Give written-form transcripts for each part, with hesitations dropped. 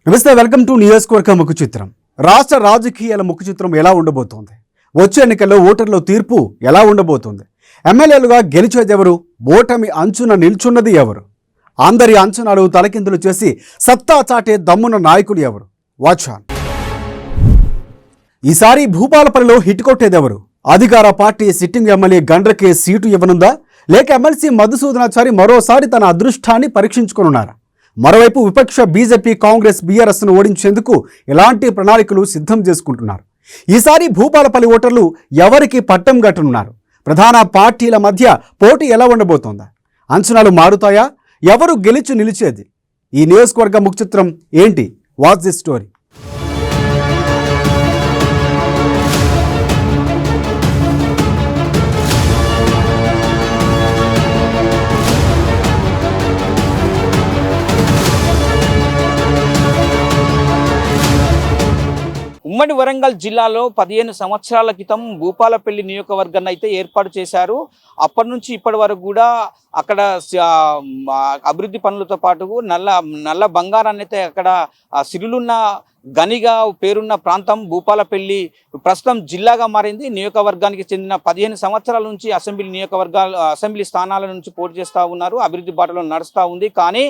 నమస్తే, welcome to నియోజకవర్గ ముఖ చిత్రం. రాష్ట్ర రాజకీయాల ముఖ చిత్రం ఎలా ఉండబోతోంది? వచ్చే ఎన్నికల్లో ఓటర్ల తీర్పు ఎలా ఉండబోతోంది? ఎమ్మెల్యేలుగా గెలిచేదెవరు? ఓటమి అంచున నిల్చున్నది ఎవరు? అందరి అంచనాలు తలకిందులు చేసి సత్తా చాటే దమ్మున నాయకులు ఎవరు? Watch on. ఈసారి భూపాలపల్లిలో హిట్ కొట్టేదెవరు? అధికార పార్టీ సిట్టింగ్ ఎమ్మెల్యే గండ్రకే సీటు ఇవ్వనుందా, లేక ఎమ్మెల్సీ మధుసూదనాచారి మరోసారి తన అదృష్టాన్ని పరీక్షించుకోనున్నారా? మరోవైపు విపక్ష బీజేపీ, కాంగ్రెస్ బీఆర్ఎస్ను ఓడించేందుకు ఎలాంటి ప్రణాళికలు సిద్ధం చేసుకుంటున్నారు? ఈసారి భూపాలపల్లి ఓటర్లు ఎవరికి పట్టం కట్టనున్నారు? ప్రధాన పార్టీల మధ్య పోటీ ఎలా ఉండబోతోందా? అంచనాలు మారుతాయా? ఎవరు గెలిచి నిలిచేది? ఈ నియోజకవర్గ ముఖ చిత్రం ఏంటి? Watch the story. ఉమ్మడి వరంగల్ జిల్లాలో 15 సంవత్సరాల క్రితం భూపాలపల్లి నియోజకవర్గాన్ని అయితే ఏర్పాటు చేశారు. అప్పటి నుంచి ఇప్పటి వరకు కూడా అక్కడ అభివృద్ధి పనులతో పాటు నల్ల బంగారాన్ని అయితే అక్కడ సిరులున్న గనిగా పేరున్న ప్రాంతం భూపాలపల్లి ప్రస్తుతం జిల్లాగా మారింది. నియోజకవర్గానికి చెందిన 15 సంవత్సరాల నుంచి అసెంబ్లీ స్థానాల నుంచి పోటీ చేస్తూ ఉన్నారు. అభివృద్ధి బాటలో నడుస్తూ ఉంది. కానీ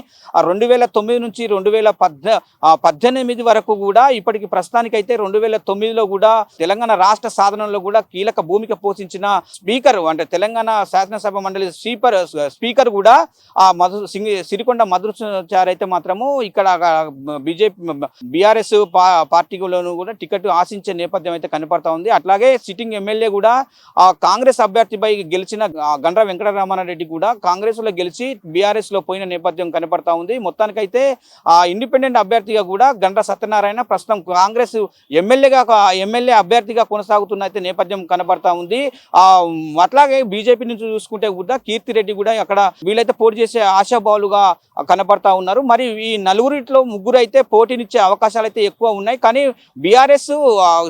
2009 నుంచి 2018 వరకు కూడా ఇప్పటికి ప్రస్తుతానికైతే 2009లో కూడా తెలంగాణ రాష్ట్ర సాధనలో కూడా కీలక భూమిక పోషించిన స్పీకర్, అంటే తెలంగాణ శాసనసభ మండలి స్పీకర్ కూడా సిరికొండ మధుసూదనాచారి అయితే మాత్రము ఇక్కడ బీఆర్ఎస్ పార్టీలోనూ కూడా టికెట్ ఆశించే నేపథ్యం అయితే కనపడతా ఉంది. అట్లాగే సిట్టింగ్ ఎమ్మెల్యే కూడా కాంగ్రెస్ అభ్యర్థిపై గెలిచిన గండ్ర వెంకటరమణారెడ్డి కూడా కాంగ్రెస్ లో గెలిచి బీఆర్ఎస్ లో పోయిన నేపథ్యం కనపడతా ఉంది. మొత్తానికైతే ఇండిపెండెంట్ అభ్యర్థిగా కూడా గండ్ర సత్యనారాయణ ప్రస్తుతం కాంగ్రెస్ ఎమ్మెల్యే అభ్యర్థిగా కొనసాగుతున్న అయితే నేపథ్యం కనపడతా ఉంది. అట్లాగే బీజేపీ నుంచి చూసుకుంటే కూడా కీర్తిరెడ్డి కూడా అక్కడ వీళ్ళైతే పోటీ చేసే ఆశాభావులుగా కనపడతా ఉన్నారు. మరి ఈ నలుగురిలో ముగ్గురు అయితే పోటీనిచ్చే అవకాశాలు అయితే ఎక్కువ ఉన్నాయి. కానీ బీఆర్ఎస్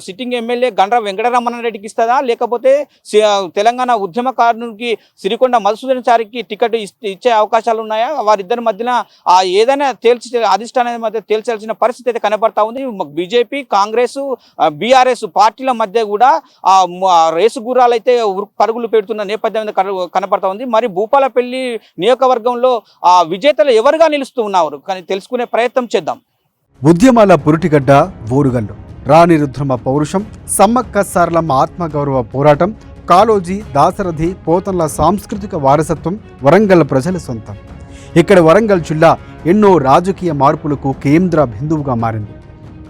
సిట్టింగ్ ఎమ్మెల్యే గండ్ర వెంకటరమణారెడ్డికి ఇస్తుందా, లేకపోతే తెలంగాణ ఉద్యమకారునికి సిరికొండ మధుసూదనాచారికి టికెట్ ఇచ్చే అవకాశాలు ఉన్నాయా? వారిద్దరి మధ్యన ఏదైనా అధిష్టానం మధ్య తేల్చాల్సిన పరిస్థితి అయితే కనబడతా ఉంది. బీజేపీ, కాంగ్రెస్, బీఆర్ఎస్ పార్టీల మధ్య కూడా రేసు గుర్రాలు అయితే పరుగులు పెడుతున్న నేపథ్యం కనపడతా ఉంది. మరి భూపాలపల్లి నియోజకవర్గంలో విజేతలు ఎవరుగా నిలుస్తూ ఉన్నారు కానీ తెలుసుకునే ప్రయత్నం చేద్దాం. ఉద్యమాల పురిటిగడ్డ ఓరుగల్లు, రాణి రుద్రమ పౌరుషం, సమ్మక్క సారలమ్మ ఆత్మగౌరవ పోరాటం, కాళోజీ, దాశరథి, పోతన్ల సాంస్కృతిక వారసత్వం వరంగల్ ప్రజల సొంతం. ఇక్కడ వరంగల్ జిల్లా ఎన్నో రాజకీయ మార్పులకు కేంద్ర బిందువుగా మారింది.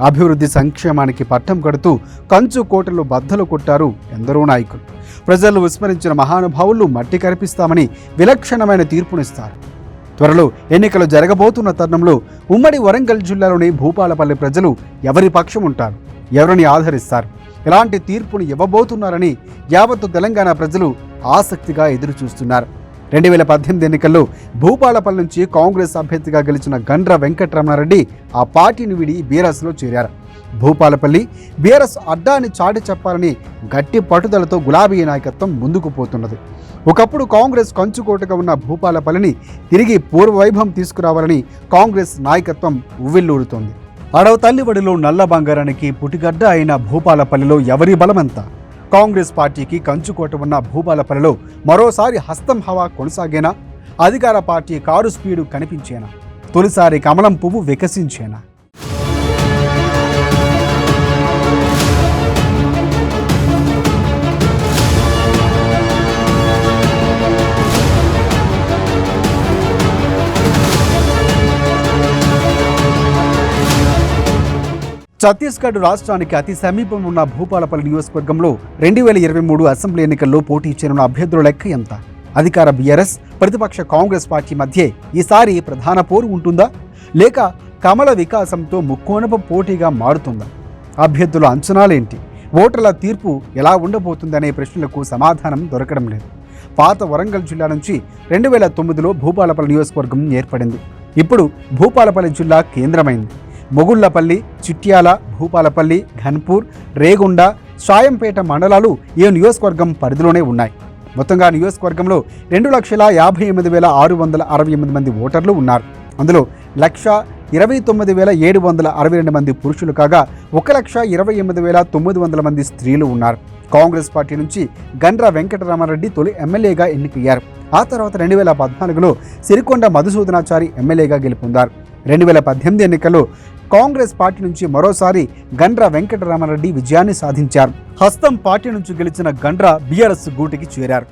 అభివృద్ధి సంక్షేమానికి పట్టం కడుతూ కంచు కోటలు బద్దలు కొట్టారు ఎందరో నాయకులు. ప్రజలు విస్మరించిన మహానుభావులు మట్టి కనిపిస్తామని విలక్షణమైన తీర్పునిస్తారు. త్వరలో ఎన్నికలు జరగబోతున్న తరుణంలో ఉమ్మడి వరంగల్ జిల్లాలోని భూపాలపల్లి ప్రజలు ఎవరి పక్షం ఉంటారు? ఎవరిని ఆదరిస్తారు? ఎలాంటి తీర్పును ఇవ్వబోతున్నారని యావత్తు తెలంగాణ ప్రజలు ఆసక్తిగా ఎదురు చూస్తున్నారు. 2018 ఎన్నికల్లో భూపాలపల్లి నుంచి కాంగ్రెస్ అభ్యర్థిగా గెలిచిన గండ్ర వెంకటరమణారెడ్డి ఆ పార్టీని వీడి బీఆర్ఎస్లో చేరారు. భూపాలపల్లి బీఆర్ఎస్ అడ్డాని చాటి చెప్పాలని గట్టి పట్టుదలతో గులాబీ నాయకత్వం ముందుకు పోతున్నది. ఒకప్పుడు కాంగ్రెస్ కంచుకోటగా ఉన్న భూపాలపల్లిని తిరిగి పూర్వవైభవం తీసుకురావాలని కాంగ్రెస్ నాయకత్వం ఉవ్విల్లూరుతోంది. అడవ తల్లివడిలో నల్ల బంగారానికి పుటిగడ్డ అయిన భూపాలపల్లిలో ఎవరి బలమంతా? కాంగ్రెస్ పార్టీకి కంచుకోట ఉన్న భూపాలపల్లిలో మరోసారి హస్తం హవా కొనసాగేనా? అధికార పార్టీ కారు స్పీడు కనిపించేనా? తొలిసారి కమలం పువ్వు వికసించేనా? ఛత్తీస్గఢ్ రాష్ట్రానికి అతి సమీపం ఉన్న భూపాలపల్లి నియోజకవర్గంలో 2023 అసెంబ్లీ ఎన్నికల్లో పోటీ చేయనున్న అభ్యర్థుల లెక్క ఎంత? అధికార బీఆర్ఎస్, ప్రతిపక్ష కాంగ్రెస్ పార్టీ మధ్య ఈసారి ప్రధాన పోరు ఉంటుందా, లేక కమల వికాసంతో ముక్కోనపు పోటీగా మారుతుందా? అభ్యర్థుల అంచనాలేంటి? ఓటర్ల తీర్పు ఎలా ఉండబోతుందనే ప్రశ్నలకు సమాధానం దొరకడం లేదు. పాత వరంగల్ జిల్లా నుంచి 2009లో భూపాలపల్లి నియోజకవర్గం ఏర్పడింది. ఇప్పుడు భూపాలపల్లి జిల్లా కేంద్రమైంది. మొగుళ్లపల్లి, చిట్యాల, భూపాలపల్లి, ఘన్పూర్, రేగొండ, షాయంపేట మండలాలు ఈ నియోజకవర్గం పరిధిలోనే ఉన్నాయి. మొత్తంగా నియోజకవర్గంలో 2,58,668 మంది ఓటర్లు ఉన్నారు. అందులో 29,762 మంది పురుషులు కాగా 1,28,900 మంది స్త్రీలు ఉన్నారు. కాంగ్రెస్ పార్టీ నుంచి గండ్ర వెంకటరామారెడ్డి తొలి ఎమ్మెల్యేగా ఎన్నికయ్యారు. ఆ తర్వాత 2014లో సిరికొండ మధుసూదనాచారి ఎమ్మెల్యేగా గెలుపొందారు. 2018 ఎన్నికల్లో కాంగ్రెస్ పార్టీ నుంచి మరోసారి గండ్ర వెంకటరామారెడ్డి విజయాన్ని సాధించారు. హస్తం పార్టీ నుంచి గెలిచిన గండ్ర బీఆర్ఎస్ గూటికి చేరారు.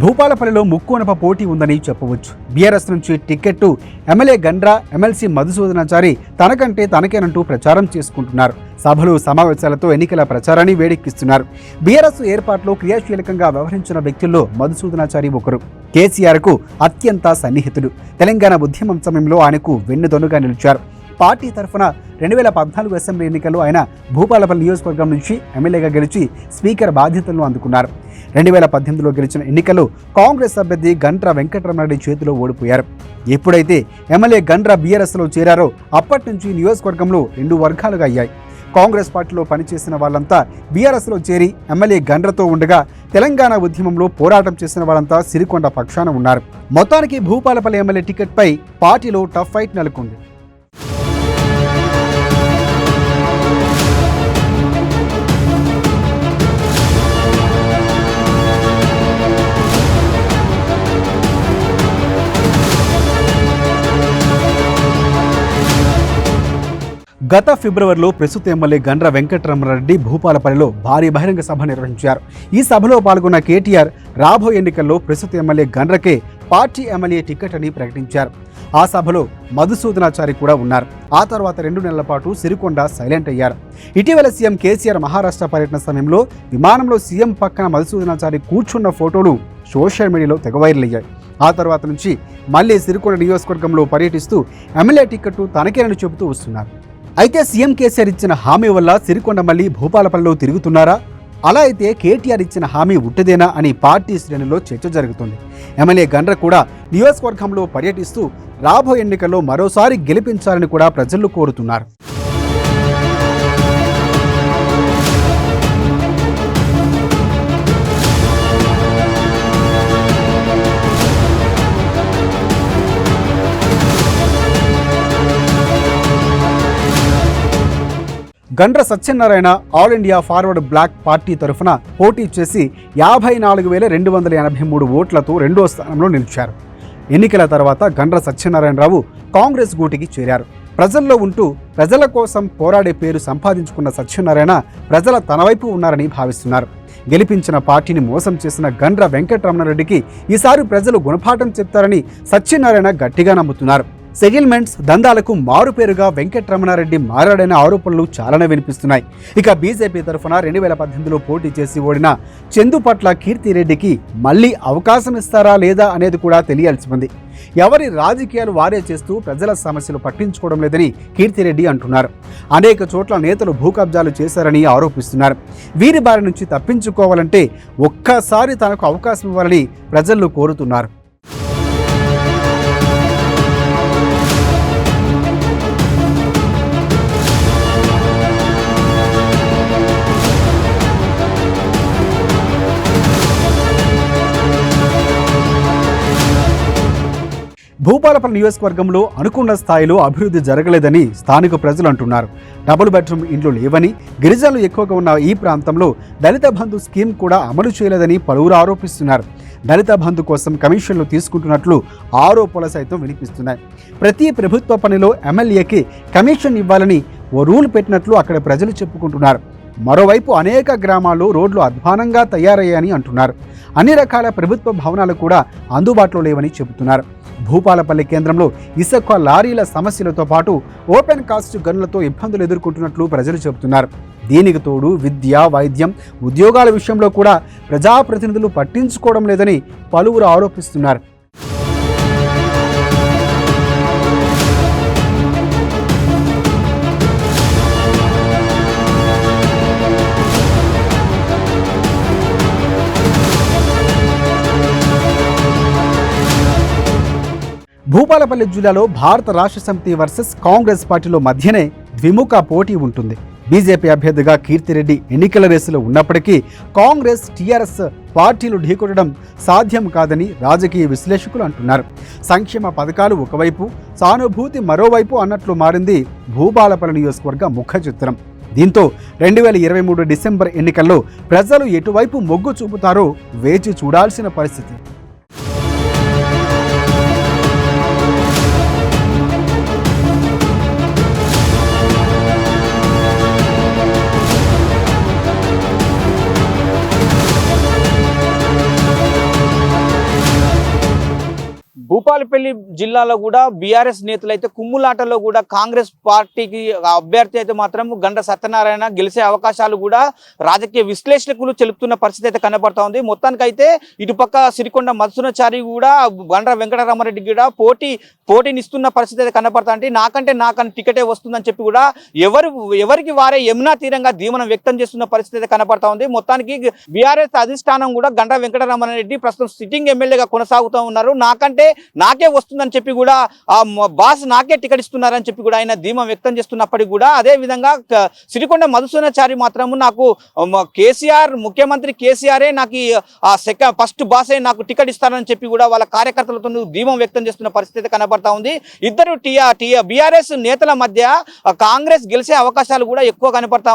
భూపాలపల్లిలో ముక్కోనప పోటీ ఉందని చెప్పవచ్చు. బీఆర్ఎస్ నుంచి ticket MLA Gandra, MLC Madhusudanachari తనకేనంటూ ప్రచారం చేసుకుంటున్నారు. సభలు, సమావేశాలతో ఎన్నికల ప్రచారాన్ని వేడెక్కిస్తున్నారు. బీఆర్ఎస్ ఏర్పాటులో క్రియాశీలకంగా వ్యవహరించిన వ్యక్తుల్లో మధుసూదనాచారి ఒకరు. కేసీఆర్కు అత్యంత సన్నిహితుడు. తెలంగాణ ఉద్యమం సమయంలో ఆయనకు వెన్నుదన్నుగా నిలిచారు. పార్టీ తరఫున 2014 అసెంబ్లీ ఎన్నికల్లో ఆయన భూపాలపల్లి నియోజకవర్గం నుంచి ఎమ్మెల్యేగా గెలిచి స్పీకర్ బాధ్యతలను అందుకున్నారు. 2018లో గెలిచిన ఎన్నికల్లో కాంగ్రెస్ అభ్యర్థి గండ్ర వెంకటరామారెడ్డి చేతిలో ఓడిపోయారు. ఎప్పుడైతే ఎమ్మెల్యే గండ్ర బీఆర్ఎస్లో చేరారో అప్పటి నుంచి నియోజకవర్గంలో 2 వర్గాలుగా అయ్యాయి. కాంగ్రెస్ పార్టీలో పనిచేసిన వాళ్ళంతా బీఆర్ఎస్లో చేరి ఎమ్మెల్యే గండ్రతో ఉండగా, తెలంగాణ ఉద్యమంలో పోరాటం చేసిన వాళ్ళంతా సిరికొండ పక్షాన ఉన్నారు. మొత్తానికి భూపాలపల్లి ఎమ్మెల్యే టికెట్పై పార్టీలో టఫ్ ఫైట్ నెలకొంది. గత ఫిబ్రవరిలో ప్రస్తుత ఎమ్మెల్యే గండ్ర వెంకటరామారెడ్డి భూపాలపల్లిలో భారీ బహిరంగ సభ నిర్వహించారు. ఈ సభలో పాల్గొన్న కేటీఆర్ రాబోయే ఎన్నికల్లో ప్రస్తుత ఎమ్మెల్యే గండ్రకే పార్టీ ఎమ్మెల్యే టికెట్ అని ప్రకటించారు. ఆ సభలో మధుసూదనాచారి కూడా ఉన్నారు. ఆ తర్వాత 2 నెలల పాటు సిరికొండ సైలెంట్ అయ్యారు. ఇటీవల సీఎం కేసీఆర్ మహారాష్ట్ర పర్యటన సమయంలో విమానంలో సీఎం పక్కన మధుసూదనాచారి కూర్చున్న ఫోటోలు సోషల్ మీడియాలో తెగ వైరల్ అయ్యాయి. ఆ తర్వాత నుంచి మళ్లీ సిరికొండ నియోజకవర్గంలో పర్యటిస్తూ ఎమ్మెల్యే టికెట్ తనకేనని చెబుతూ వస్తున్నారు. అయితే సీఎం కేసీఆర్ ఇచ్చిన హామీ వల్ల సిరికొండ మళ్లీ భూపాలపల్లిలో తిరుగుతున్నారా? అలా అయితే కేటీఆర్ ఇచ్చిన హామీ ఉట్టదేనా అని పార్టీ శ్రేణుల్లో చర్చ జరుగుతుంది. ఎమ్మెల్యే గండ్ర కూడా నియోజకవర్గంలో పర్యటిస్తూ రాబోయే ఎన్నికల్లో మరోసారి గెలిపించాలని కూడా ప్రజలు కోరుతున్నారు. Gandra Satyanarayana all India forward bloc party తరఫున పోటీ చేసి 54,283 ఓట్లతో 2వ స్థానంలో నిలిచారు. ఎన్నికల తర్వాత గండ్ర సత్యనారాయణరావు కాంగ్రెస్ గూటికి చేరారు. ప్రజల్లో ఉంటూ ప్రజల కోసం పోరాడే పేరు సంపాదించుకున్న సత్యనారాయణ ప్రజల తన వైపు ఉన్నారని భావిస్తున్నారు. గెలిపించిన పార్టీని మోసం చేసిన గండ్ర వెంకటరమణారెడ్డికి ఈసారి ప్రజలు గుణపాఠం చెప్తారని సత్యనారాయణ గట్టిగా నమ్ముతున్నారు. సెటిల్మెంట్స్ దందాలకు మారుపేరుగా వెంకటరమణారెడ్డి మారాడనే ఆరోపణలు చాలానే వినిపిస్తున్నాయి. ఇక బీజేపీ తరఫున 2018లో పోటీ చేసి ఓడిన చందుపట్ల కీర్తిరెడ్డికి మళ్లీ అవకాశం ఇస్తారా లేదా అనేది కూడా తెలియాల్సి ఉంది. ఎవరి రాజకీయాలు వారే చేస్తూ ప్రజల సమస్యలు పట్టించుకోవడం లేదని కీర్తిరెడ్డి అంటున్నారు. అనేక చోట్ల నేతలు భూకబ్జాలు చేశారని ఆరోపిస్తున్నారు. వీరి బారి నుంచి తప్పించుకోవాలంటే ఒక్కసారి తనకు అవకాశం ఇవ్వాలని ప్రజలు కోరుతున్నారు. భూపాలపల్లి నియోజకవర్గంలో అనుకున్న స్థాయిలో అభివృద్ధి జరగలేదని స్థానిక ప్రజలు అంటున్నారు. డబుల్ బెడ్రూమ్ ఇండ్లు లేవని, గిరిజనులు ఎక్కువగా ఉన్న ఈ ప్రాంతంలో దళిత బంధు స్కీమ్ కూడా అమలు చేయలేదని పలువురు ఆరోపిస్తున్నారు. దళిత బంధు కోసం కమిషన్లు తీసుకుంటున్నట్లు ఆరోపణలు సైతం వినిపిస్తున్నాయి. ప్రతి ప్రభుత్వ పనిలో ఎమ్మెల్యేకి కమిషన్ ఇవ్వాలని ఓ రూల్ పెట్టినట్లు అక్కడ ప్రజలు చెప్పుకుంటున్నారు. మరోవైపు అనేక గ్రామాల్లో రోడ్లు అధ్వానంగా తయారయ్యాయని అంటున్నారు. అన్ని రకాల ప్రభుత్వ భవనాలు కూడా అందుబాటులో లేవని చెబుతున్నారు. భూపాలపల్లి కేంద్రంలో ఇసుక లారీల సమస్యలతో పాటు ఓపెన్ కాస్ట్ గనులతో ఇబ్బందులు ఎదుర్కొంటున్నట్లు ప్రజలు చెబుతున్నారు. దీనికి తోడు విద్య, వైద్యం, ఉద్యోగాల విషయంలో కూడా ప్రజాప్రతినిధులు పట్టించుకోవడం లేదని పలువురు ఆరోపిస్తున్నారు. భూపాలపల్లి జిల్లాలో భారత రాష్ట్ర సమితి వర్సెస్ కాంగ్రెస్ పార్టీలో మధ్యనే ద్విముఖ పోటీ ఉంటుంది. బీజేపీ అభ్యర్థిగా కీర్తిరెడ్డి ఎన్నికల రేసులో ఉన్నప్పటికీ కాంగ్రెస్, టీఆర్ఎస్ పార్టీలు ఢీకొట్టడం సాధ్యం కాదని రాజకీయ విశ్లేషకులు అంటున్నారు. సంక్షేమ పథకాలు ఒకవైపు, సానుభూతి మరోవైపు అన్నట్లు మారింది భూపాలపల్లి నియోజకవర్గ ముఖ చిత్రం. దీంతో 2023 డిసెంబర్ ఎన్నికల్లో ప్రజలు ఎటువైపు మొగ్గు చూపుతారో వేచి చూడాల్సిన పరిస్థితి. భూపాలపల్లి జిల్లాలో కూడా బీఆర్ఎస్ నేతలు అయితే కుమ్ములాటలో కూడా కాంగ్రెస్ పార్టీకి అభ్యర్థి అయితే మాత్రం గండ్ర సత్యనారాయణ గెలిచే అవకాశాలు కూడా రాజకీయ విశ్లేషకులు చెలుపుతున్న పరిస్థితి అయితే కనబడతా ఉంది. మొత్తానికైతే ఇటుపక్క సిరికొండ మధుసూదనాచారి కూడా గండ్ర వెంకటరామారెడ్డి కూడా పోటీనిస్తున్న పరిస్థితి అయితే కనబడతా అంటే నాకంటే టికెటే వస్తుందని చెప్పి కూడా ఎవరికి వారే యమునా తీరంగా ధీమనం వ్యక్తం చేస్తున్న పరిస్థితి అయితే కనబడతా ఉంది. మొత్తానికి బీఆర్ఎస్ అధిష్టానం కూడా గండ్ర వెంకటరామారెడ్డి ప్రస్తుతం సిట్టింగ్ ఎమ్మెల్యేగా కొనసాగుతూ ఉన్నారు. నాకే వస్తుందని చెప్పి కూడా బాస్ నాకే టికెట్ ఇస్తున్నారని చెప్పి కూడా ఆయన ధీమా వ్యక్తం చేస్తున్నప్పటికీ కూడా అదే విధంగా సిరికొండ మధుసూదనాచారి మాత్రము నాకు ముఖ్యమంత్రి కేసీఆరే నాకు ఫస్ట్ బాసే నాకు టికెట్ ఇస్తారని చెప్పి కూడా వాళ్ళ కార్యకర్తలతో ధీమా వ్యక్తం చేస్తున్న పరిస్థితి కనబడతా ఉంది. ఇద్దరు బీఆర్ఎస్ నేతల మధ్య కాంగ్రెస్ గెలిచే అవకాశాలు కూడా ఎక్కువ కనబడతా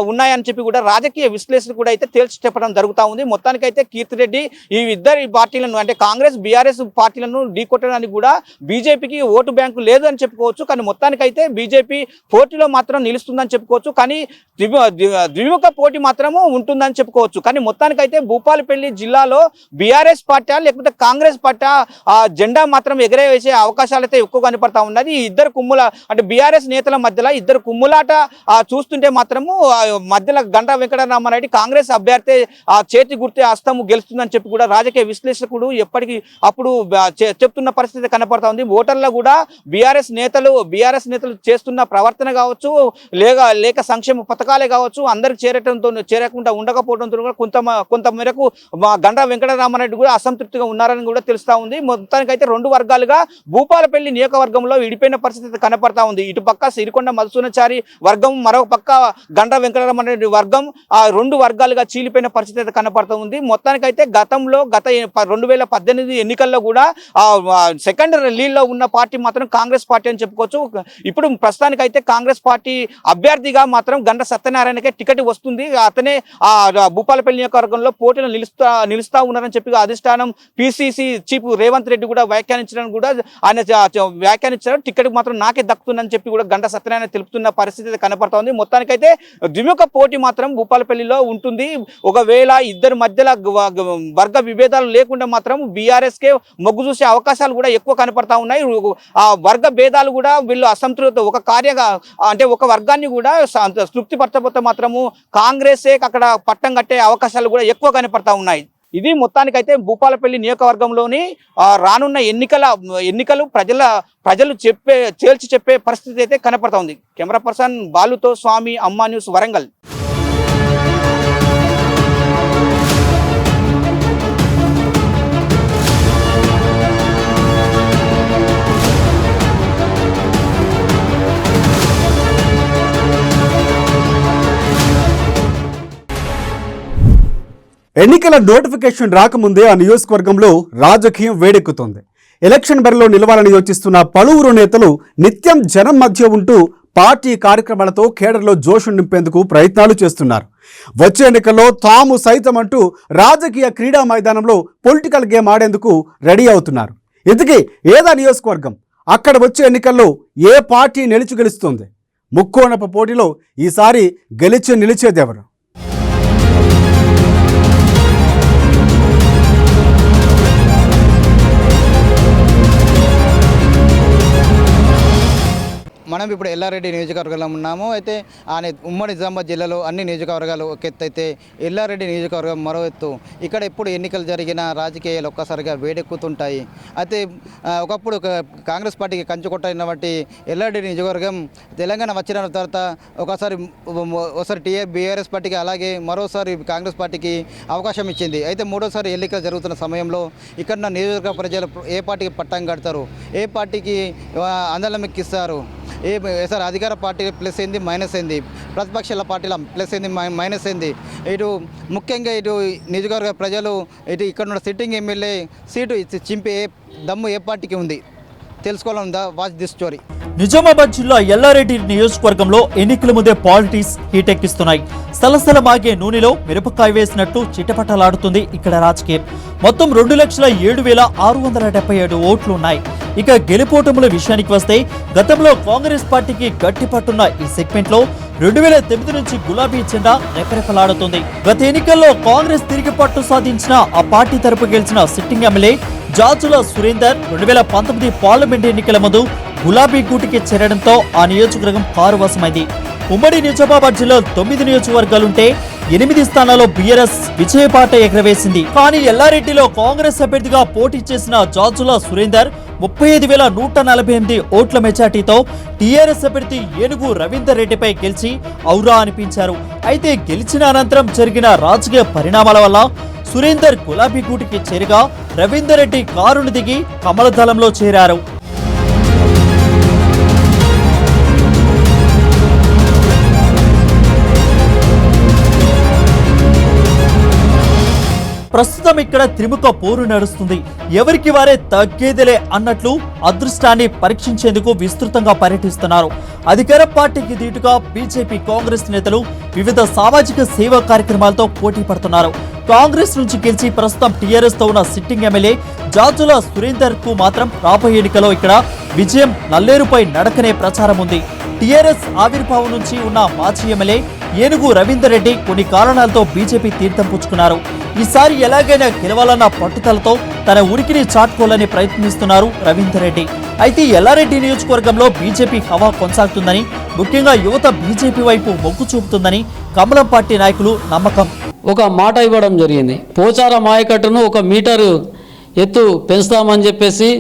ఉన్నాయని చెప్పి కూడా రాజకీయ విశ్లేషకులు కూడా అయితే తేల్చి చెప్పడం జరుగుతూ ఉంది. మొత్తానికైతే కీర్తిరెడ్డి ఈ ఇద్దరి పార్టీలను అంటే కాంగ్రెస్, బీఆర్ఎస్ పార్టీలను ఢీకొట్టడానికి కూడా బీజేపీకి ఓటు బ్యాంకు లేదు అని చెప్పుకోవచ్చు. కానీ మొత్తానికైతే బీజేపీ పోటీలో మాత్రం నిలుస్తుందని చెప్పుకోవచ్చు. కానీ ద్విముఖ పోటీ మాత్రము ఉంటుందని చెప్పుకోవచ్చు. కానీ మొత్తానికైతే భూపాలపల్లి జిల్లాలో బీఆర్ఎస్ పార్టీ లేకపోతే కాంగ్రెస్ పార్టీ జెండా మాత్రం ఎగరవేసే అవకాశాలు అయితే ఎక్కువ కనపడతా ఉన్నది. ఇద్దరు అంటే బీఆర్ఎస్ నేతల మధ్యలో ఇద్దరు కుమ్ములాట చూస్తుంటే మాత్రము మధ్యలో గంటా వెంకటరామారెడ్డి కాంగ్రెస్ అభ్యర్థి చేతి గుర్తే హస్తము గెలుస్తుందని చెప్పి కూడా రాజకీయ విశ్లేషకుడు ఎప్పటికీ అప్పుడు చెప్తున్న పరిస్థితి కనపడతా ఉంది. ఓటర్లు కూడా బీఆర్ఎస్ నేతలు చేస్తున్న ప్రవర్తన కావచ్చు, లేక సంక్షేమ పథకాలే కావచ్చు, అందరికి చేరకుండా ఉండకపోవడంతో కూడా కొంత మేరకు గంటా వెంకటరామారెడ్డి కూడా అసంతృప్తిగా ఉన్నారని కూడా తెలుస్తా ఉంది. మొత్తానికైతే రెండు వర్గాలుగా భూపాలపల్లి నియోజకవర్గంలో విడిపోయిన పరిస్థితి కనపడతా ఉంది. ఇటు పక్క సిరికొండ మధుసూదనాచారి వర్గం, మరొక పక్క గంటా వెంకటరామారెడ్డి వర్గం, ఆ రెండు వర్గాలుగా చీలిపోయిన పరిస్థితి అయితే కనపడతా ఉంది. మొత్తానికైతే గత 2018 ఎన్నికల్లో కూడా సెకండ్ లీడ్లో ఉన్న పార్టీ మాత్రం కాంగ్రెస్ పార్టీ అని చెప్పుకోవచ్చు. ఇప్పుడు ప్రస్తుతానికైతే కాంగ్రెస్ పార్టీ అభ్యర్థిగా మాత్రం గండ్ర సత్యనారాయణకే టికెట్ వస్తుంది. అతనే భూపాలపల్లి నియోజకవర్గంలో పోటీలో నిలుస్తా ఉన్నారని చెప్పి అధిష్టానం పిసిసి చీఫ్ రేవంత్ రెడ్డి కూడా వ్యాఖ్యానించడం కూడా ఆయన వ్యాఖ్యానించారు. టికెట్ మాత్రం నాకే దక్కుతుందని చెప్పి కూడా గండ్ర సత్యనారాయణ తెలుపుతున్న పరిస్థితి కనపడతా ఉంది. మొత్తానికైతే ద్విముఖ పోటీ మాత్రం భూపాలపల్లిలో ఉంటుంది. ఒకవేళ ఇద్దరి మధ్యలో వర్గ విభేదాలు లేకుండా మాత్రం బీఆర్ఎస్ కే మొగ్గు చూసే అవకాశాలు కూడా ఎక్కువ కనపడతా ఉన్నాయి. ఆ వర్గ భేదాలు కూడా వీళ్ళు అసంతృప్తి ఒక వర్గాన్ని కూడా తృప్తి పరచకపోతే మాత్రము కాంగ్రెసే అక్కడ పట్టం కట్టే అవకాశాలు కూడా ఎక్కువ కనపడతా ఉన్నాయి. ఇది మొత్తానికైతే భూపాలపల్లి నియోజకవర్గంలోని రానున్న ఎన్నికలు ప్రజలు తేల్చి చెప్పే పరిస్థితి అయితే కనపడతా ఉంది. కెమెరా పర్సన్ బాలుతో స్వామి, అమ్మా న్యూస్, వరంగల్. ఎన్నికల నోటిఫికేషన్ రాకముందే ఆ నియోజకవర్గంలో రాజకీయం వేడెక్కుతోంది. ఎలక్షన్ బరిలో నిలవాలని యోచిస్తున్న పలువురు నేతలు నిత్యం జనం మధ్య ఉంటూ పార్టీ కార్యక్రమాలతో కేడర్లో జోషు నింపేందుకు ప్రయత్నాలు చేస్తున్నారు. వచ్చే ఎన్నికల్లో తాము సైతం అంటూ రాజకీయ క్రీడా మైదానంలో పొలిటికల్ గేమ్ ఆడేందుకు రెడీ అవుతున్నారు. ఇంతకీ ఏదా నియోజకవర్గం? అక్కడ వచ్చే ఎన్నికల్లో ఏ పార్టీ గెలుస్తుంది? ముక్కోనప పోటీలో ఈసారి నిలిచేదెవరు? మనం ఇప్పుడు ఎల్లారెడ్డి నియోజకవర్గంలో ఉన్నాము. అయితే ఉమ్మడి నిజామాబాద్ జిల్లాలో అన్ని నియోజకవర్గాలు ఒక ఎత్తు అయితే ఎల్లారెడ్డి నియోజకవర్గం మరో ఎత్తు. ఇక్కడ ఎప్పుడు ఎన్నికలు జరిగినా రాజకీయాలు ఒక్కసారిగా వేడెక్కుతుంటాయి. అయితే ఒకప్పుడు కాంగ్రెస్ పార్టీకి కంచుకొట్టైనటువంటి ఎల్లారెడ్డి నియోజకవర్గం తెలంగాణ వచ్చిన తర్వాత ఒకసారి బీఆర్ఎస్ పార్టీకి అలాగే మరోసారి కాంగ్రెస్ పార్టీకి అవకాశం ఇచ్చింది. అయితే మూడోసారి ఎన్నికలు జరుగుతున్న సమయంలో ఇక్కడ నియోజకవర్గ ప్రజలు ఏ పార్టీకి పట్టం కడతారు, ఏ పార్టీకి ఆందోళన ఎక్కిస్తారు, సార్ అధికార పార్టీ ప్లస్ ఏంది మైనస్ ఏంది, ప్రతిపక్షాల పార్టీల ప్లస్ ఏంది మైనస్ ఏంది, ఇటు ముఖ్యంగా ఇటు నియోజకవర్గ ప్రజలు ఇక్కడ ఉన్న సిట్టింగ్ ఎమ్మెల్యే సీటు చింపే దమ్ము ఏ పార్టీకి ఉంది తెలుసుకోవాలందా? Watch this story. నిజామాబాద్ జిల్లా ఎల్లారెడ్డి నియోజకవర్గంలో ఎన్నికల ముందే పాలిటిక్స్ హీటెక్కిస్తున్నాయి. సలసల మాగే నూనెలో మిరపకాయ వేసినట్టు చిటపటలాడుతుంది ఇక్కడ రాజకీయం. మొత్తం 2,07,677 ఓట్లు ఉన్నాయి. ఇక గెలుపోటముల విషయానికి వస్తే గతంలో కాంగ్రెస్ పార్టీకి గట్టి పట్టున్న ఈ సెగ్మెంట్ లో 2009 నుంచి గులాబీ జెండా రెపరెపలాడుతుంది. గత ఎన్నికల్లో కాంగ్రెస్ తిరిగి పట్టు సాధించిన ఆ పార్టీ తరపు గెలిచిన sitting MLA Jajula Surender 2019 parliament ఎన్నికల ముందు గులాబీ గూటికి చేరడంతో ఆ నియోజకవర్గం కారువశమైంది. ఉమ్మడి నిజామాబాద్ జిల్లా 9 నియోజకవర్గాలుంటే 8 స్థానాల్లో బీఆర్ఎస్ విజయపాట ఎగరవేసింది. కానీ ఎల్లారెడ్డిలో కాంగ్రెస్ అభ్యర్థిగా పోటీ చేసిన జాజుల సురేందర్ 35,148 ఓట్ల మెజార్టీతో టీఆర్ఎస్ అభ్యర్థి ఏనుగు రవీందర్ రెడ్డిపై గెలిచి ఔరా అనిపించారు. అయితే గెలిచిన అనంతరం జరిగిన రాజకీయ పరిణామాల వల్ల సురేందర్ గులాబీ గూటికి చేరగా రవీందర్ రెడ్డి కారును దిగి కమల దళంలో చేరారు. ప్రస్తుతం ఇక్కడ త్రిముఖ పోరు నడుస్తుంది. ఎవరికి వారే తగ్గేదిలే అన్నట్లు అదృష్టాన్ని పరీక్షించేందుకు విస్తృతంగా పర్యటిస్తున్నారు. అధికార పార్టీకి దీటుగా బీజేపీ, కాంగ్రెస్ నేతలు వివిధ సామాజిక సేవా కార్యక్రమాలతో పోటీ పడుతున్నారు. కాంగ్రెస్ నుంచి గెలిచి ప్రస్తుతం టీఆర్ఎస్ తో ఉన్న సిట్టింగ్ ఎమ్మెల్యే జాజుల సురేందర్ కు మాత్రం రాబోయే ఎన్నికలో ఇక్కడ విజయం నల్లేరుపై నడకనే ప్రచారం ఉంది. టీఆర్ఎస్ ఆవిర్భావం నుంచి ఉన్న మాజీ ఎమ్మెల్యే ఏనుగు రవీందర్ రెడ్డి కొన్ని కారణాలతో బీజేపీ తీర్థం పుచ్చుకున్నారు. ఈసారి ఎలాగైనా గెలవాలన్న పట్టుదలతో తన ఉనికిని చాటుకోవాలని ప్రయత్నిస్తున్నారు రవీందర్ రెడ్డి. అయితే ఎల్లారెడ్డి నియోజకవర్గంలో బీజేపీ హవా కొనసాగుతుందని, ముఖ్యంగా యువత బీజేపీ వైపు మొగ్గు చూపుతుందని కమలం పార్టీ నాయకులు నమ్మకం. ఒక మాట ఇవ్వడం జరిగింది. పోచారం ఆయకట్టును 1 మీటరు ఎత్తు పెంచుతామని చెప్పేసి,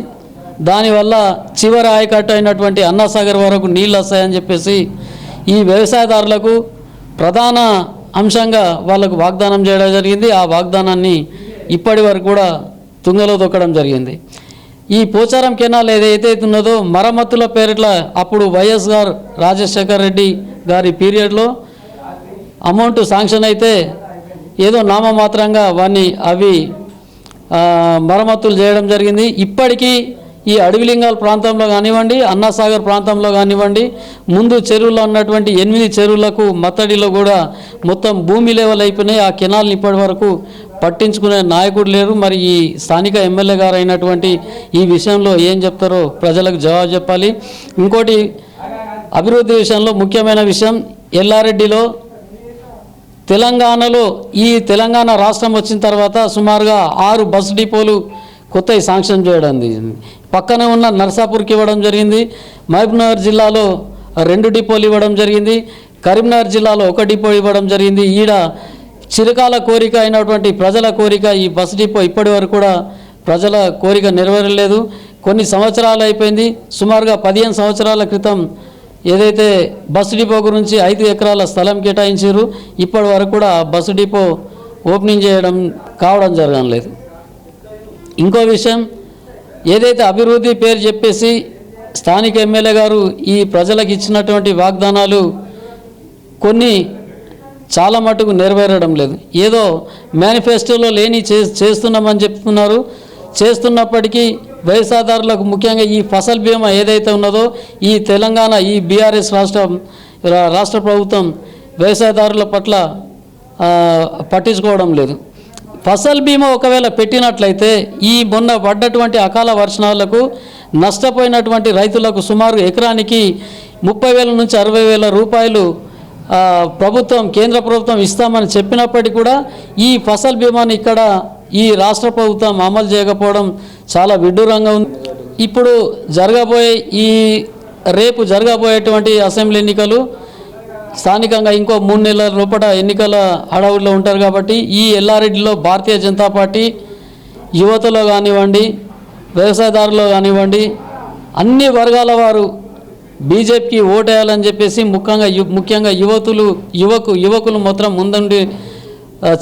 దానివల్ల చివరి ఆయకట్టు అయినటువంటి అన్నాసాగర్ వరకు నీళ్ళు వస్తాయని చెప్పేసి ఈ వ్యవసాయదారులకు ప్రధాన అంశంగా వాళ్ళకు వాగ్దానం చేయడం జరిగింది. ఆ వాగ్దానాన్ని ఇప్పటి వరకు కూడా తుంగలో తొక్కడం జరిగింది. ఈ పోచారం కెనాల్ ఏదైతే ఉన్నదో మరమ్మతుల పేరిట్ల అప్పుడు వైఎస్ గారు రాజశేఖర్ రెడ్డి గారి పీరియడ్లో అమౌంట్ శాంక్షన్ అయితే ఏదో నామమాత్రంగా అవి మరమ్మతులు చేయడం జరిగింది. ఇప్పటికీ ఈ అడవిలింగాల ప్రాంతంలో కానివ్వండి, అన్నాసాగర్ ప్రాంతంలో కానివ్వండి, ముందు చెరువులో ఉన్నటువంటి 8 చెరువులకు మత్తడిలో కూడా మొత్తం భూమి లెవెల్ అయిపోయినాయి. ఆ కెనాల్ని ఇప్పటి వరకు పట్టించుకునే నాయకుడు లేరు. మరి ఈ స్థానిక ఎమ్మెల్యే గారు అయినటువంటి ఈ విషయంలో ఏం చెప్తారో ప్రజలకు జవాబు చెప్పాలి. ఇంకోటి అభివృద్ధి విషయంలో ముఖ్యమైన విషయం, ఎల్లారెడ్డిలో తెలంగాణ రాష్ట్రం వచ్చిన తర్వాత సుమారుగా 6 బస్సు డిపోలు కొత్తవి శాంక్షన్ చేయడం జరిగింది. పక్కనే ఉన్న నర్సాపూర్కి ఇవ్వడం జరిగింది. మహబూబ్నగర్ జిల్లాలో 2 డిపోలు ఇవ్వడం జరిగింది. కరీంనగర్ జిల్లాలో 1 డిపో ఇవ్వడం జరిగింది. ఈడ చిరకాల కోరిక అయినటువంటి ప్రజల కోరిక ఈ బస్ డిపో ఇప్పటి వరకు కూడా ప్రజల కోరిక నెరవేరలేదు. కొన్ని సంవత్సరాలు అయిపోయింది. సుమారుగా 15 సంవత్సరాల క్రితం ఏదైతే బస్సు డిపో గురించి 5 ఎకరాల స్థలం కేటాయించారు, ఇప్పటి వరకు కూడా బస్సు డిపో ఓపెనింగ్ కావడం జరగడం లేదు. ఇంకో విషయం, ఏదైతే అభివృద్ధి పేరు చెప్పేసి స్థానిక ఎమ్మెల్యే గారు ఈ ప్రజలకు ఇచ్చినటువంటి వాగ్దానాలు కొన్ని చాలా మటుకు నెరవేరడం లేదు. ఏదో మేనిఫెస్టోలో లేని చేస్తున్నామని చెప్తున్నారు. చేస్తున్నప్పటికీ వ్యవసాయదారులకు ముఖ్యంగా ఈ ఫసల్ బీమా ఏదైతే ఉన్నదో ఈ తెలంగాణ ఈ బీఆర్ఎస్ రాష్ట్ర ప్రభుత్వం వ్యవసాయదారుల పట్ల పట్టించుకోవడం లేదు. ఫసల్ బీమా ఒకవేళ పెట్టినట్లయితే ఈ మొన్న పడ్డటువంటి అకాల వర్షాలకు నష్టపోయినటువంటి రైతులకు సుమారు ఎకరానికి 30,000 నుంచి 60,000 రూపాయలు కేంద్ర ప్రభుత్వం ఇస్తామని చెప్పినప్పటికీ కూడా ఈ ఫసల్ బీమాని ఇక్కడ ఈ రాష్ట్ర ప్రభుత్వం అమలు చేయకపోవడం చాలా విడ్డూరంగా ఉంది. ఇప్పుడు జరగబోయే ఈ రేపు జరగబోయేటువంటి అసెంబ్లీ ఎన్నికలు స్థానికంగా ఇంకో 3 నెలల లోపల ఎన్నికల హడావుడిలో ఉంటారు కాబట్టి ఈ ఎల్లారెడ్డిలో భారతీయ జనతా పార్టీ యువతలో కానివ్వండి, వ్యవసాయదారులు కానివ్వండి, అన్ని వర్గాల వారు బీజేపీకి ఓటేయాలని చెప్పేసి ముఖ్యంగా యువకులు మొత్తం ముందుండి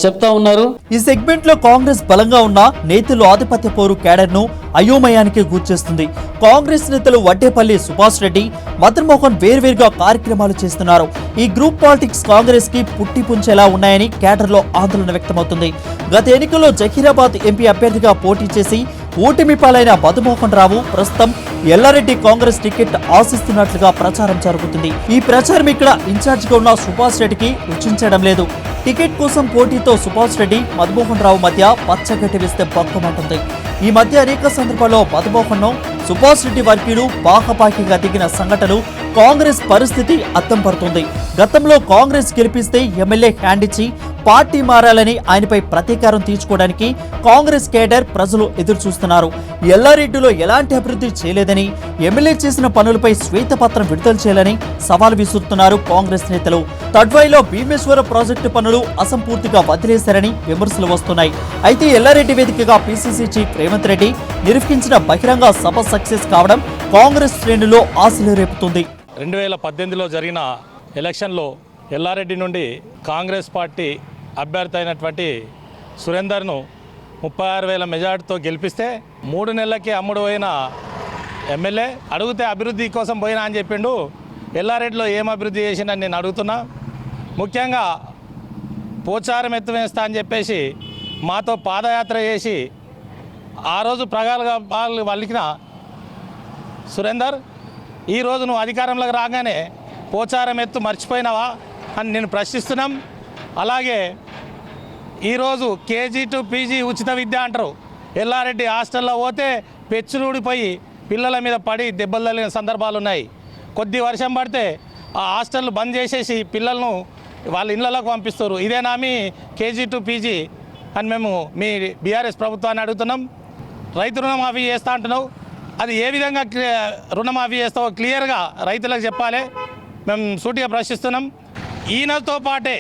చెప్తా ఉన్నారు. ఈ సెగ్మెంట్ లో కాంగ్రెస్ బలంగా ఉన్న నేతలు ఆధిపత్య పోరు క్యాడర్ ను అయోమయానికి గుర్చేస్తుంది. కాంగ్రెస్ నేతలు వడ్డేపల్లి సుభాష్ రెడ్డి, మదన్ మోహన్ వేర్వేరుగా కార్యక్రమాలు చేస్తున్నారు. ఈ గ్రూప్ పాలిటిక్స్ కాంగ్రెస్ కి పుట్టి పుంచేలా ఉన్నాయని క్యాడర్ లో ఆందోళన వ్యక్తమవుతుంది. గత ఎన్నికల్లో జహీరాబాద్ ఎంపీ అభ్యర్థిగా పోటీ చేసి ఓటమి పాలైన మధుమోహన్ రావు ప్రస్తుతం ఎల్లారెడ్డి కాంగ్రెస్ టికెట్ ఆశిస్తున్నట్లుగా ప్రచారం జరుగుతుంది. ఈ ప్రచారం ఇక్కడ ఇన్ఛార్జిగా ఉన్న సుభాష్ రెడ్డికి రుచించడం లేదు. టికెట్ కోసం పోటీతో సుభాష్ రెడ్డి, మధుమోహన్ రావు మధ్య పచ్చగడ్డి వేస్తే బొక్కమంటుంది. ఈ మధ్య అనేక సందర్భాల్లో మధుమోహన్ ను సుభాష్ రెడ్డి వర్గీయులు బాహపాకిగా దిగిన సంఘటనలు కాంగ్రెస్ పరిస్థితి అద్దం పడుతుంది. గతంలో కాంగ్రెస్ గెలిపిస్తే ఎమ్మెల్యే హ్యాండ్ ఇచ్చి పార్టీ మారాలని ఆయనపై ప్రతీకారం తీర్చుకోవడానికి కాంగ్రెస్ కేడర్ ప్రజలు ఎదురు చూస్తున్నారు. ఎల్లారెడ్డిలో ఎలాంటి అభివృద్ధి చేయలేదని, ఎమ్మెల్యే చేసిన పనులపై శ్వేతపత్రం విడుదల చేయాలని సవాల్ విసురుతున్నారు కాంగ్రెస్ నేతలు. తడ్వాయిలో భీమేశ్వర ప్రాజెక్టు పనులు అసంపూర్తిగా వదిలేశారని విమర్శలు వస్తున్నాయి. అయితే ఎల్లారెడ్డి వేదికగా పీసీసీ చీఫ్ రేవంత్ రెడ్డి నిర్వహించిన బహిరంగ సభ సక్సెస్ కావడం కాంగ్రెస్ శ్రేణుల్లో ఆశలు రేపుతుంది. 2018లో జరిగిన ఎలక్షన్లో ఎల్లారెడ్డి నుండి కాంగ్రెస్ పార్టీ అభ్యర్థి అయినటువంటి సురేందర్ను 36,000 మెజార్టీతో గెలిపిస్తే 3 నెలలకి అమ్ముడు పోయిన ఎమ్మెల్యే అడిగితే అభివృద్ధి కోసం పోయినా అని చెప్పిండు. ఎల్లారెడ్డిలో ఏం అభివృద్ధి చేసిందని నేను అడుగుతున్నా. ముఖ్యంగా పోచారం ఎత్తువేస్తా అని చెప్పేసి మాతో పాదయాత్ర చేసి ఆ రోజు ప్రగాలుగా వలికిన సురేందర్ ఈరోజు నువ్వు అధికారంలోకి రాగానే పోచారం ఎత్తు మర్చిపోయినావా అని నేను ప్రశ్నిస్తున్నాం. అలాగే ఈరోజు కేజీ టు పీజీ ఉచిత విద్య అంటారు. ఎల్లారెడ్డి హాస్టల్లో పోతే పెచ్చులూడిపోయి పిల్లల మీద పడి దెబ్బలు తగిలిన సందర్భాలు ఉన్నాయి. కొద్ది వర్షం పడితే ఆ హాస్టల్ బంద్ చేసేసి పిల్లలను వాళ్ళ ఇళ్ళలోకి పంపిస్తారు. ఇదేనా మీ కేజీ టు పీజీ అని మేము మీ బీఆర్ఎస్ ప్రభుత్వాన్ని అడుగుతున్నాం. రైతు రుణమాఫీ చేస్తా అంటున్నావు, అది ఏ విధంగా రుణమాఫీ చేస్తావో క్లియర్గా రైతులకు చెప్పాలి. మేము సూటిగా ప్రశ్నిస్తున్నాం. ఈయనతో పాటే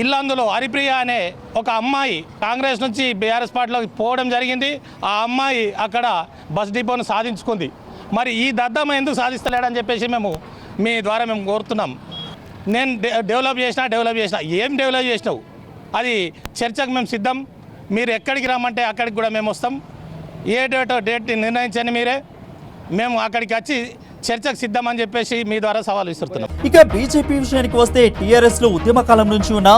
ఇల్లందులో హరిప్రియ అనే ఒక అమ్మాయి కాంగ్రెస్ నుంచి బీఆర్ఎస్ పార్టీలోకి పోవడం జరిగింది. ఆ అమ్మాయి అక్కడ బస్ డిపోను సాధించుకుంది. మరి ఈ దద్దమ్మ ఎందుకు సాధిస్తలేడని చెప్పేసి మీ ద్వారా మేము కోరుతున్నాం. నేను డెవలప్ చేసిన ఏం డెవలప్ చేసినావు అది చర్చకు మేము సిద్ధం. మీరు ఎక్కడికి రమ్మంటే అక్కడికి కూడా మేము వస్తాం. ఏ డేట్ నిర్ణయించండి మీరే, మేము అక్కడికి వచ్చి చర్చకు సిద్ధమని చెప్పేసి మీ ద్వారా సవాల్ విసురుతున్నాం. ఇక బీజేపీ విషయానికి వస్తే టీఆర్ఎస్ లో ఉద్యమకాలం నుంచి ఉన్న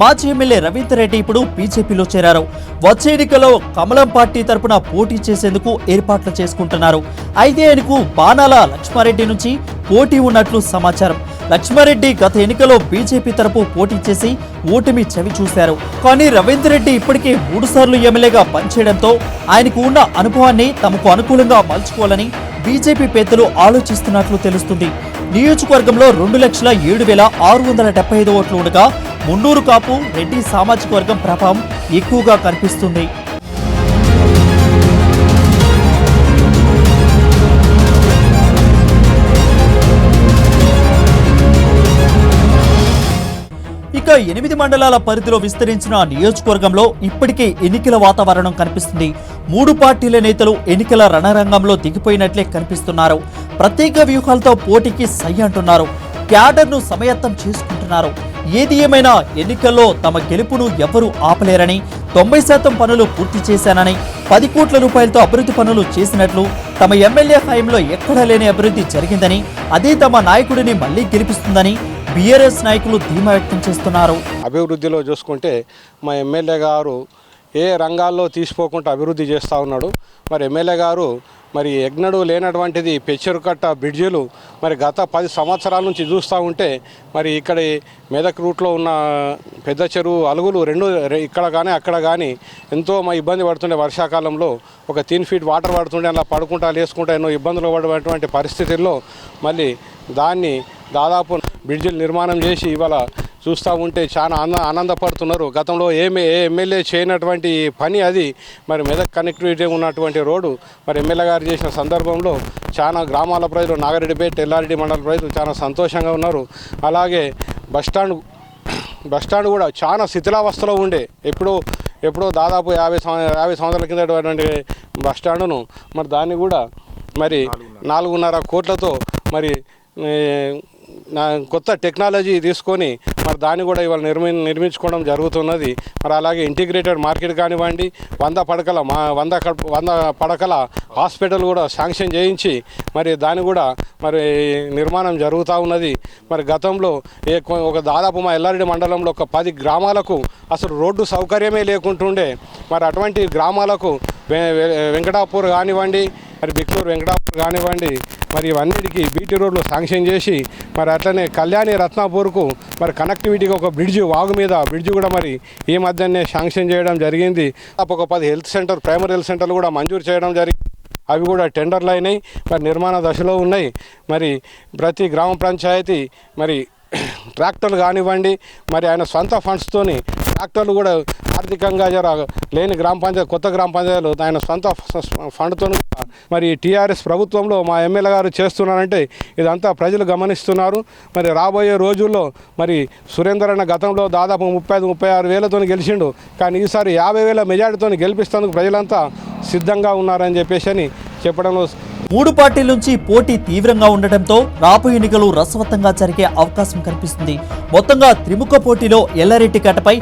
మాజీ ఎమ్మెల్యే రవీందర్ రెడ్డి ఇప్పుడు బీజేపీలో చేరారు. వచ్చే ఎన్నికల్లో కమలం పార్టీ తరపున పోటీ చేసేందుకు ఏర్పాట్లు చేసుకుంటున్నారు. అయితే ఆయనకు బాణాల లక్ష్మారెడ్డి నుంచి పోటీ ఉన్నట్లు సమాచారం. లక్ష్మారెడ్డి గత ఎన్నికలో బీజేపీ తరపు పోటీ చేసి ఓటమి చవి చూశారు. కానీ రవీందర్ రెడ్డి ఇప్పటికే 3 సార్లు ఎమ్మెల్యేగా పనిచేయడంతో ఆయనకు ఉన్న అనుభవాన్ని తమకు అనుకూలంగా మలుచుకోవాలని బీజేపీ పెద్దలు ఆలోచిస్తున్నట్లు తెలుస్తుంది. నియోజకవర్గంలో 2,07,675 ఓట్లు ఉండగా మున్నూరు కాపు రెడ్డి సామాజిక వర్గం ప్రభావం ఎక్కువగా కనిపిస్తుంది. ఇక 8 మండలాల పరిధిలో విస్తరించిన నియోజకవర్గంలో ఇప్పటికే ఎన్నికల వాతావరణం కనిపిస్తుంది. 3 పార్టీల నేతలు ఎన్నికల రణరంగంలో దిగిపోయినట్లే కనిపిస్తున్నారు. ప్రత్యేక వ్యూహాలతో పోటీకి సై అంటున్నారు. క్యాడర్ను సమయత్తం చేసుకుంటున్నారు. ఏది ఏమైనా ఎన్నికల్లో తమ గెలుపును ఎవరూ ఆపలేరని, 90% పనులు పూర్తి చేశానని, 10 కోట్ల రూపాయలతో అభివృద్ధి పనులు చేసినట్లు, తమ ఎమ్మెల్యే హయాంలో ఎక్కడా లేని అభివృద్ధి జరిగిందని, అదే తమ నాయకుడిని మళ్లీ గెలిపిస్తుందని బీఆర్ఎస్ నాయకులు ధీమా వ్యక్తం చేస్తున్నారు. అభివృద్ధిలో చూసుకుంటే మా ఎమ్మెల్యే గారు ఏ రంగాల్లో తీసిపోకుండా అభివృద్ధి చేస్తూ ఉన్నాడు. మరి ఎమ్మెల్యే గారు మరి ఎన్నడూ లేనటువంటిది పెచ్చరుకట్ట బ్రిడ్జిలు మరి గత 10 సంవత్సరాల నుంచి చూస్తూ ఉంటే మరి ఇక్కడ మెదక్ రూట్లో ఉన్న పెద్ద చెరువు అలుగులు ఇక్కడ కానీ అక్కడ కానీ ఎంతో ఇబ్బంది పడుతుండే. వర్షాకాలంలో ఒక 3 ఫీట్ వాటర్ పడుతుండే, అలా పడుకుంటా లేసుకుంటా ఎన్నో ఇబ్బందులు పడేటువంటి పరిస్థితుల్లో మళ్ళీ దాన్ని దాదాపు బ్రిడ్జిలు నిర్మాణం చేసి ఇవాళ చూస్తూ ఉంటే చాలా ఆనందపడుతున్నారు. గతంలో ఏ ఎమ్మెల్యే చేయనటువంటి పని అది. మరి మెదక్ కనెక్టివిటీ ఉన్నటువంటి రోడ్డు మరి ఎమ్మెల్యే గారు చేసిన సందర్భంలో చాలా గ్రామాల ప్రజలు, నాగారెడ్డిపేట, ఎల్లారెడ్డి మండల ప్రజలు చాలా సంతోషంగా ఉన్నారు. అలాగే బస్టాండ్ కూడా చాలా శిథిలావస్థలో ఉండే. ఎప్పుడో దాదాపు 50 సంవత్సరాల కిందటువంటి బస్టాండును మరి దాన్ని కూడా మరి 4.5 కోట్లతో మరి కొత్త టెక్నాలజీ తీసుకొని మరి దాన్ని కూడా ఇవాళ నిర్మించుకోవడం జరుగుతున్నది. మరి అలాగే ఇంటిగ్రేటెడ్ మార్కెట్ కానివ్వండి, 100 పడకల హాస్పిటల్ కూడా శాంక్షన్ చేయించి మరి దాన్ని కూడా మరి నిర్మాణం జరుగుతూ ఉన్నది. మరి గతంలో దాదాపు మా ఎల్లారెడ్డి మండలంలో ఒక 10 గ్రామాలకు అసలు రోడ్డు సౌకర్యమే లేకుంటుండే. మరి అటువంటి గ్రామాలకు వెంకటాపూర్ కానివ్వండి, మరి బిక్నూరు వెంకటాపూర్ కానివ్వండి, మరి ఇవన్నిటికీ బీటీ రోడ్లు శాంక్షన్ చేసి మరి అట్లనే కళ్యాణి రత్నాపూర్కు మరి కనెక్టివిటీగా ఒక వాగు మీద బ్రిడ్జి కూడా మరి ఈ మధ్యనే శాంక్షన్ చేయడం జరిగింది. ఒక 10 ప్రైమరీ హెల్త్ సెంటర్లు కూడా మంజూరు చేయడం జరిగింది. అవి కూడా టెండర్లు అయినాయి, మరి నిర్మాణ దశలో ఉన్నాయి. మరి ప్రతి గ్రామ పంచాయతీ మరి ట్రాక్టర్లు కానివ్వండి, మరి ఆయన సొంత ఫండ్స్తోని ట్రాక్టర్లు కూడా ఆర్థికంగా లేని కొత్త గ్రామ పంచాయతీలు ఆయన సొంత ఫండ్తో మరి టీఆర్ఎస్ ప్రభుత్వంలో మా ఎమ్మెల్యే గారు చేస్తున్నారంటే ఇదంతా ప్రజలు గమనిస్తున్నారు. మరి రాబోయే రోజుల్లో మరి సురేందర్ అన్న గతంలో దాదాపు 35-36 వేలతో గెలిచిండు. కానీ ఈసారి 50,000 మెజార్టీతో గెలిపిస్తేందుకు ప్రజలంతా సిద్ధంగా ఉన్నారని చెప్పేసి చెప్పడంలో 3 పార్టీల నుంచి పోటీ తీవ్రంగా ఉండటంతో రాబోయే ఎన్నికలు రసవత్తంగా జరిగే అవకాశం కనిపిస్తుంది. మొత్తంగా త్రిముఖ పోటీలో ఎల్లారెడ్డి కట్టపై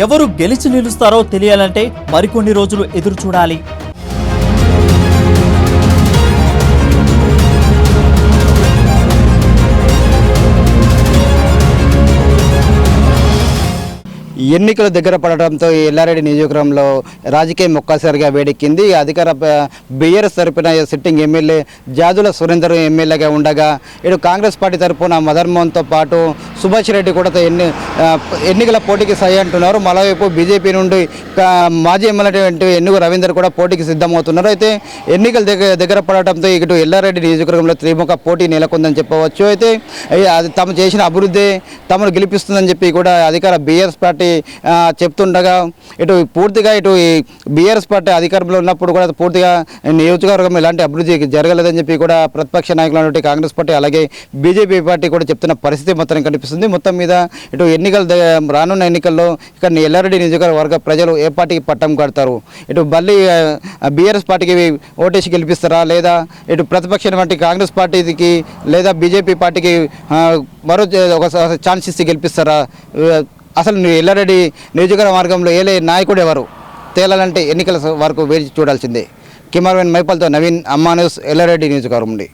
ఎవరు గెలిచి నిలుస్తారో తెలియాలంటే మరికొన్ని రోజులు ఎదురు చూడాలి. ఎన్నికలు దగ్గర పడటంతో ఈ ఎల్లారెడ్డి నియోజకవర్గంలో రాజకీయం ఒక్కసారిగా వేడెక్కింది. అధికార బీఆర్ఎస్ తరపున సిట్టింగ్ ఎమ్మెల్యే జాజుల సురేందర్ ఎమ్మెల్యేగా ఉండగా ఇటు కాంగ్రెస్ పార్టీ తరపున మదన్మోహన్తో పాటు సుభాష్ రెడ్డి కూడా ఎన్నికల పోటీకి సై అంటున్నారు. మరోవైపు బీజేపీ నుండి మాజీ ఎమ్మెల్యే ఎన్నుగు రవీందర్ కూడా పోటీకి సిద్ధమవుతున్నారు. అయితే ఎన్నికలు దగ్గర పడటంతో ఇటు ఎల్లారెడ్డి నియోజకవర్గంలో త్రిముఖ పోటీ నెలకొందని చెప్పవచ్చు. అయితే తాము చేసిన అభివృద్ధి తమను గెలిపిస్తుందని చెప్పి కూడా అధికార బీఆర్ఎస్ పార్టీ చెప్తుండగా పూర్తిగా ఈ బీఆర్ఎస్ పార్టీ అధికారంలో ఉన్నప్పుడు కూడా పూర్తిగా నియోజకవర్గం ఎలాంటి అభివృద్ధి జరగలేదని చెప్పి కూడా ప్రతిపక్ష నాయకులు కాంగ్రెస్ పార్టీ అలాగే బీజేపీ పార్టీ కూడా చెప్తున్న పరిస్థితి మొత్తం కనిపిస్తుంది. మొత్తం మీద రానున్న ఎన్నికల్లో ఇక్కడ ఎల్లారెడ్డి నియోజకవర్గ ప్రజలు ఏ పార్టీకి పట్టం కడతారు, మళ్ళీ బీఆర్ఎస్ పార్టీకి ఓటేసి గెలిపిస్తారా, లేదా ప్రతిపక్ష వంటి కాంగ్రెస్ పార్టీకి లేదా బీజేపీ పార్టీకి మరో ఒక ఛాన్స్ ఇచ్చి గెలిపిస్తారా, అసలు ఎల్లారెడ్డి నియోజకవర్గ మార్గంలో ఏలే నాయకుడు ఎవరు తేలాలంటే ఎన్నికల వరకు వేచి చూడాల్సిందే. కెమెరామెన్ మైపల్తో నవీన్, అమ్మా న్యూస్, ఎల్లారెడ్డి నియోజకవర్గం నుండి.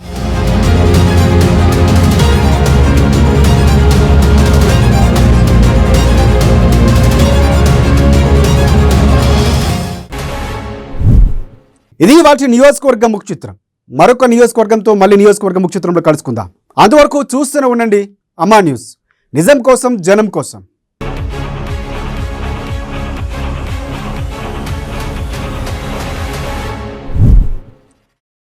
ఇది వాటి నియోజకవర్గ ముఖ చిత్రం. మరొక నియోజకవర్గంతో మళ్ళీ నియోజకవర్గ ముఖ చిత్రంలో కలుసుకుందాం. అంతవరకు చూస్తూనే ఉండండి అమ్మా న్యూస్. నిజం కోసం, జనం కోసం.